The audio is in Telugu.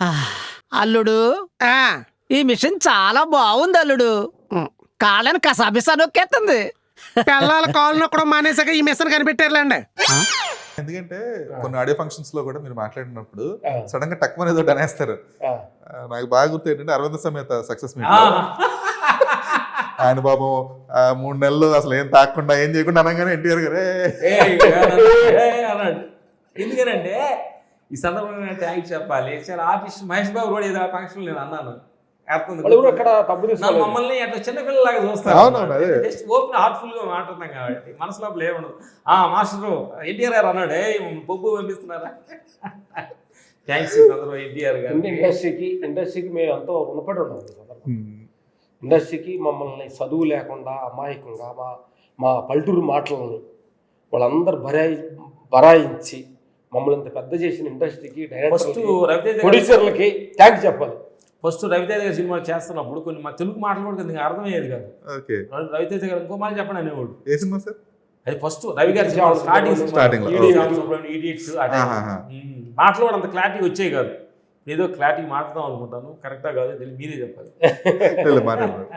ఆ, అల్లుడు ఆ, ఈ మిషన్ చాలా బాగుంది అల్లుడు. ఉమ్. కాళ్ళని కసాబిసా నొక్కేస్తుంది. పిల్లల కాళ్ళు నొక్కడం మానేసాక ఈ మిషన్ కనిపెట్టారులేండి. ఎందుకంటే కొన్ని ఆడియో ఫంక్షన్స్ లో కూడా మీరు మాట్లాడినప్పుడు సడన్ గా టక్ అనేది ఒకటి అనేస్తారు. నాకు బాగా గుర్తు ఏంటంటే అరవింద సమేత సక్సెస్ మీట్ ఆయన పాపం 3 నెలలు అసలు ఏం తాకుండా ఏం చేయకుండా అనగానే ఎన్టీఆర్ గారే అన్నాడు. ఎందుకనంటే ఈ సందర్భంగా ట్యాగ్ చెప్పాలి. చాలా ఆర్టిస్ట్ మహేష్ బాబు కూడా ఏదో ఫంక్షన్ నేను అన్నాను. మమ్మల్ని అట్లా చిన్నపిల్లలాగా చూస్తారు. జస్ట్ ఓపెన్ హార్ట్ఫుల్ గా మాట్లాడుతాం కాబట్టి మనసులో ఏముండదు. మాస్టర్ ఎన్టీఆర్ గారు అన్నాడు, బొబ్బు పంపిస్తున్నారా? థ్యాంక్స్ ఎన్టీఆర్ గారు. ఇండస్ట్రీకి మేము ఎంతో రుణపడి ఉన్నాం. ఇండస్ట్రీకి మమ్మల్ని చదువు లేకుండా అమాయకంగా మా పల్లెటూరు మాటలని వాళ్ళందరూ బరాయించి మమ్మల్ని ఇంత పెద్ద చేసిన ఇండస్ట్రీకి డైరెక్టర్ ప్రొడ్యూసర్లకి థ్యాంక్స్ చెప్పాలి. ఫస్ట్ రవితేజ గారి సినిమాలు చేస్తున్నప్పుడు కొన్ని మా తెలుగు మాటలు కూడా కొద్దిగా అర్థమయ్యేది కాదు. రవితేజ గారు ఇంకో మాట చెప్పండి అనేవాడు. ఏ సినిమా సార్ అది? ఫస్ట్ రవి గారి స్టార్టింగ్ ఈడియట్స్ మాటలు కూడా అంత క్లారిటీ వచ్చేవి కాదు. ఏదో క్లారిటీ మాట్లాడదాం అనుకుంటాను, కరెక్టా కాదు మీరే చెప్పాలి. మాట్లాడదాం.